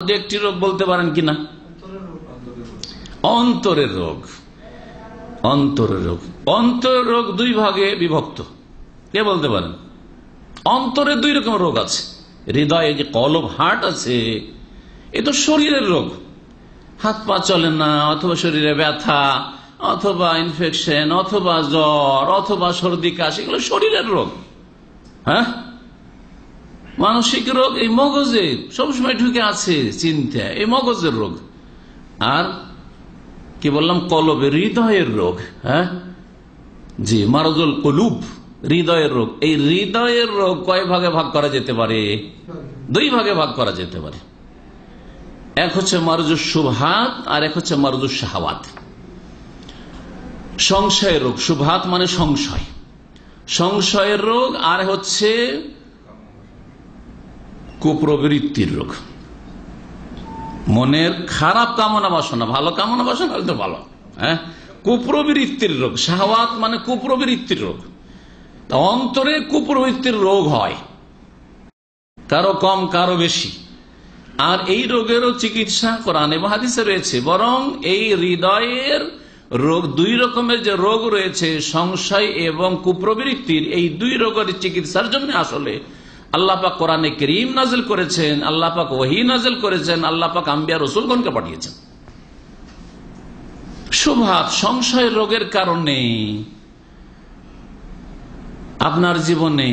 একটি রোগ বলতে পারেন কিনা? অন্তরের রোগ। অন্তরের রোগ, অন্তরের রোগ দুই ভাগে বিভক্ত। কে বলতে পারেন? অন্তরে দুই রকম রোগ আছে। হৃদয়ে যে কলব, হার্ট আছে, এ তো শরীরের রোগ। হাত পা চলে না, অথবা শরীরে ব্যথা, অথবা ইনফেকশন, অথবা জ্বর, অথবা সর্দি কাশ, এগুলো শরীরের রোগ। হ্যাঁ, মানসিক রোগ এই মগজে সবসময় ঢুকে আছে চিন্তা, এই মগজের রোগ। আর কি বললাম? কলবে, হৃদয়ের রোগ। হ্যাঁ জি, মারজুল কুলুব, হৃদয়ের রোগ। এই হৃদয়ের রোগ কয় ভাগে ভাগ করা যেতে পারে? দুই ভাগে ভাগ করা যেতে পারে। এক হচ্ছে মারজুস শুবহাত, আর এক হচ্ছে মারজুস শাহাওয়াত। সংশয়ের রোগ, শুবহাত মানে সংশয়, সংশয়ের রোগ। আর হচ্ছে কুপ্রবৃত্তির রোগ, মনের খারাপ কামনা বাসনা, ভালো কামনা বাসনা হয়তো ভালো। হ্যাঁ, কুপ্রবৃত্তির রোগ। শাহওয়াত মানে কুপ্রবৃত্তির রোগ। অন্তরে কুপ্রবৃত্তির রোগ হয়, কারো কম কারো বেশি। আর এই রোগেরও চিকিৎসা কোরআন এবং হাদিসে রয়েছে। বরং এই হৃদয়ের রোগ, দুই রকমের যে রোগ রয়েছে, সংশয় এবং কুপ্রবৃত্তির, এই দুই রোগের চিকিৎসার জন্য আসলে আল্লাহ পাক কোরআনে কারীম নাযিল করেছেন, আল্লাহ পাক ওহী নাযিল করেছেন, আল্লাহ পাক আম্বিয়া রাসূলগণকে পাঠিয়েছেন। শুবহাত, সংশয় রোগের কারণে আপনার জীবনে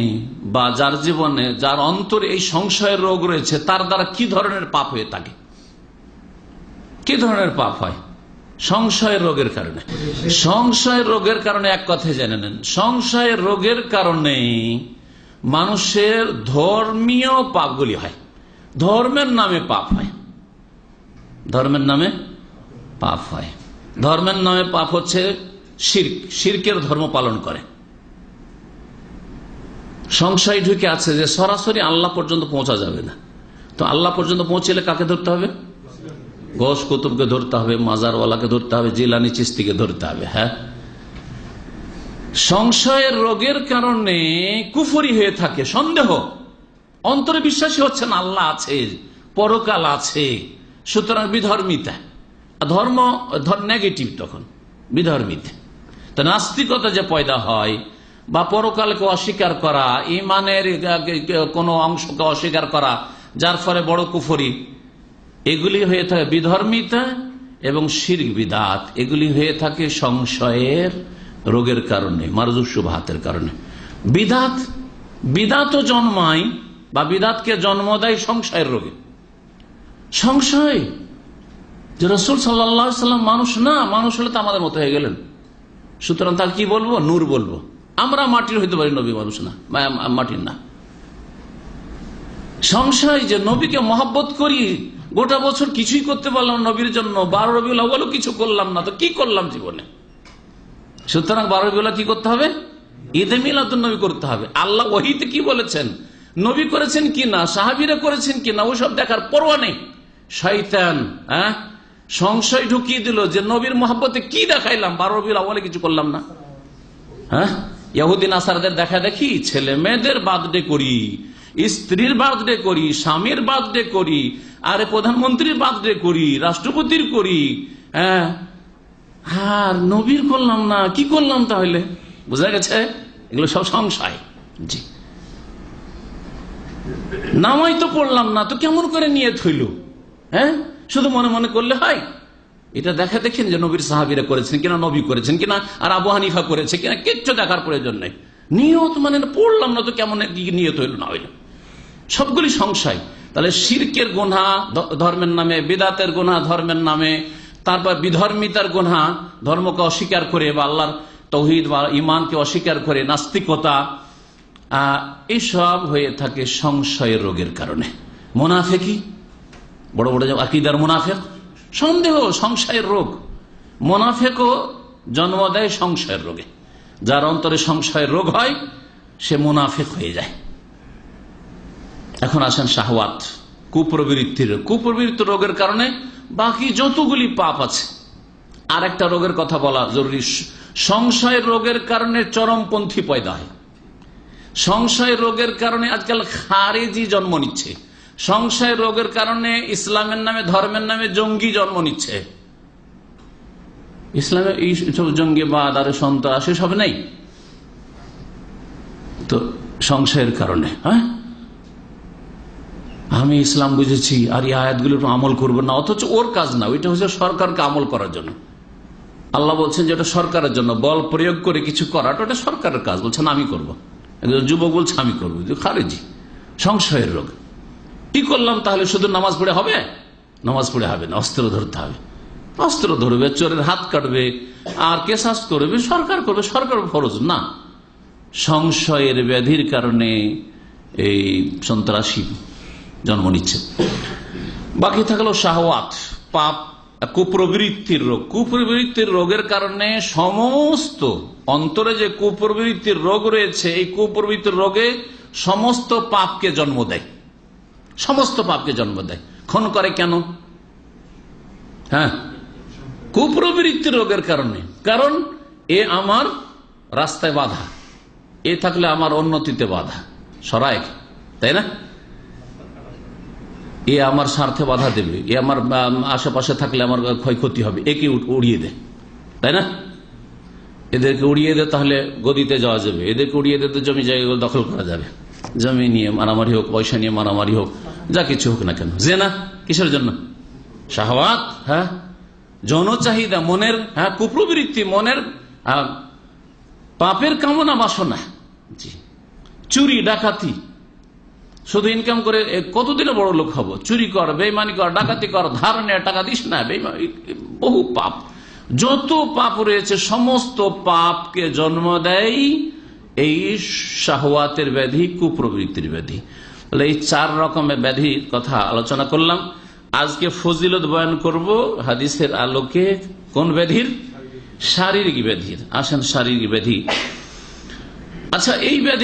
বা যার জীবনে, যার অন্তরে এই সংশয়ের রোগ রয়েছে, তার দ্বারা কি ধরনের পাপ হয়ে থাকে? কি ধরনের পাপ হয় সংশয়ের রোগের কারণে? সংশয়ের রোগের কারণে এক কথায় জেনে নেন, সংশয়ের রোগের কারণে মানুষের ধর্মীয় পাপগুলি হয়। ধর্মের নামে পাপ হয়, ধর্মের নামে পাপ হয়। ধর্মের নামে পাপ হচ্ছে শিরক, শিরকের ধর্ম পালন করে। সংশয় ঢুকে আছে যে সরাসরি আল্লাহ পর্যন্ত পৌঁছা যাবে না। তো আল্লাহ পর্যন্ত পৌঁছলে কাকে ধরতে হবে? গৌস কুতুবকে ধরতে হবে, মাজারওয়ালাকে ধরতে হবে, জিলানি চিশতিকে ধরতে হবে। হ্যাঁ, সংশয়ের রোগের কারণে কুফরি হয়ে থাকে, সন্দেহ, অন্তরে বিশ্বাসী হচ্ছে না আল্লাহ আছে, পরকাল আছে, সুতরাং বিধর্মিতা। ধর্ম নেগেটিভ, তখন বিধর্মিতা। তো নাস্তিকতা যে পয়দা হয়, বা পরকালকে অস্বীকার করা, ইমানের কোন অংশকে অস্বীকার করা, যার ফলে বড় কুফরি, এগুলি হয়ে থাকে বিধর্মিতা এবং শিরক বিদাত। এগুলি হয়ে থাকে সংশয়ের রোগের কারণে, মারজুস শুবহাতের কারণে। বিদাত, বিদাতও জন্মায় বা বিদাতকে জন্ম দেয় সংশয়ের রোগে। সংশয় যে রাসূল সাল্লাল্লাহু আলাইহি ওয়াসাল্লাম মানুষ না, মানুষ হলে তো আমাদের মতো হয়ে গেলেন, সুতরাং তাকে কি বলবো? নূর বলবো। আমরা মাটির হইতে পারি, নবী মানুষ না, মাটির না। সংশয় যে নবীকে মহব্বত করি, গোটা বছর কিছুই করতে পারলাম নবীর জন্য, 12 রবিউল আউয়ালও কিছু করলাম না, তো কি করলাম জীবনে? সুতরাং 12 রবিউল কি করতে হবে? ঈদে মিলাদুন নবী করতে হবে। আল্লাহ ওহীতে কি বলেছেন, নবী করেছেন কিনা, সাহাবীরা করেছেন কিনা, ওসব দেখার পরোয়া নেই। শয়তান সংশয় ঢুকিয়ে দিল যে নবীর মহব্বতে কি দেখাইলাম, 12 রবিউল আউয়ালে কিছু করলাম না। হ্যাঁ, ইহুদি নাসারাদের দেখা দেখি, ছেলে মেয়েদের বার্থডে করি, স্ত্রীর বার্থডে করি, স্বামীর বার্থডে করি, আরে প্রধানমন্ত্রীর বার্থডে করি, রাষ্ট্রপতির করি। হ্যাঁ, আর নবীর করলাম না, কি করলাম তাহলে? বোঝা গেছে, এগুলো সব সংশয়। জি, নামাই তো পড়লাম না, তো কেমন করে নিয়ত হইল? হ্যাঁ, শুধু মনে মনে করলে হয়? এটা দেখা দেখেন যে নবীর সাহাবীরা করেছেন কিনা, নবী করেছেন কিনা, আর আবু হানিফা করেছে কিনা, কিচ্ছু দেখার প্রয়োজন নেই। নিয়ত মানে পড়লাম না, তো কেমন নিয়ত হইল না হইল, সবগুলি সংশয়। তাহলে শিরকের গুনাহ ধর্মের নামে, বিদাতের গুনাহ ধর্মের নামে, তারপর বিধর্মিতার গুনাহ, ধর্মকে অস্বীকার করে বা আল্লাহর তাওহীদ বা ঈমানকে অস্বীকার করে, নাস্তিকতা, এসব হয়ে থাকে সংশয়ের রোগের কারণে। মুনাফিকি, বড় বড় আকীদার মুনাফিক, সন্দেহ, সংশয়ের রোগ। মুনাফিকও জন্ম দেয় সংশয়ের রোগে। যার অন্তরে সংশয়ের রোগ হয়, সে মুনাফিক হয়ে যায়। এখন আসেন শাহওয়াত, কুপ্রবৃত্তির। কুপ্রবৃত্তির রোগের কারণে বাকি যতগুলি পাপ আছে। আর একটা রোগের কথা বলা জরুরি, সংশয়ের রোগের কারণে চরমপন্থী পয়দা হয়। সংশয় রোগের কারণে আজকাল খারেজি জন্ম নিচ্ছে। সংশয় রোগের কারণে ইসলামের নামে ধর্মের নামে জঙ্গি জন্ম নিচ্ছে। ইসলামে এই সব জঙ্গিবাদ আর সন্ত্রাস সব নেই তো সংশয়ের কারণে। হ্যাঁ, আমি ইসলাম বুঝেছি আর এই আয়াতগুলো আমল করবো না, অথচ ওর কাজ না, ওইটা হচ্ছে সরকারকে আমল করার জন্য। আল্লাহ বলছেন যে এটা সরকারের জন্য, বল প্রয়োগ করে কিছু করাটা ওটা সরকারের কাজ, বলছেন আমি করবো। একজন যুবক বলছে আমি করবো, খারেজি, সংশয়ের রোগ। কি করলাম তাহলে? শুধু নামাজ পড়ে হবে? নামাজ পড়ে হবে না, অস্ত্র ধরতে হবে। অস্ত্র ধরবে, চোরের হাত কাটবে আর কেসাস করবে, সরকার করবে, সরকার ফরজ না। সংশয়ের ব্যাধির কারণে এই সন্ত্রাসী জন্ম নিচ্ছে। বাকি থাকলো শাহওয়াত, পাপ, কুপ্রবৃত্তির রোগ। কুপ্রবৃত্তির রোগের কারণে সমস্ত অন্তরে যে কুপ্রবৃত্তির রোগ রয়েছে, এই কুপ্রবৃত্তির রোগে সমস্ত পাপকে জন্ম দেয়, সমস্ত পাপকে জন্ম দেয়। খুন করে কেন? হ্যাঁ, কুপ্রবৃত্তির রোগের কারণে। কারণ এ আমার রাস্তায় বাধা, এ থাকলে আমার উন্নতিতে বাধা সরায়, তাই না? এ আমার স্বার্থে বাধা দেবে, এ আমার আশেপাশে থাকলে আমার ক্ষয়ক্ষতি হবে, একে উড়িয়ে দে, তাই না? এদেরকে উড়িয়ে দে, তাহলে গদিতে যাওয়া যাবে। এদেরকে উড়িয়ে দে তো জমি জায়গাগুলো দখল করা যাবে। জমি নিয়ে মারামারি হোক, পয়সা নিয়ে মারামারি হোক, যা কিছু হোক না কেন। জিনা কিসের জন্য? শাহওয়াত, হ্যাঁ, যৌন চাহিদা, মনের, হ্যাঁ, কুপ্রবৃত্তি, মনের পাপের কামনা বাসনা। জি, চুরি ডাকাতি, শুধু ইনকাম করে কতদিনে বড় লোক হবো? চুরি কর, বেইমানি কর, ডাকাতি কর, ধার নে, টাকা দিস না, বহু পাপ। যত পাপ রয়েছে সমস্ত পাপকে জন্ম দেয় এই শাহওয়াতের ব্যাধি, কুপ্রবৃত্তির ব্যাধি। এই 4 রকমের ব্যাধির কথা আলোচনা করলাম। আজকে ফজিলত বয়ান করব হাদিসের আলোকে। কোন ব্যাধির? শারীরিক ব্যাধির। আসেন, শারীরিক ব্যাধি। আচ্ছা, এই ব্যাধি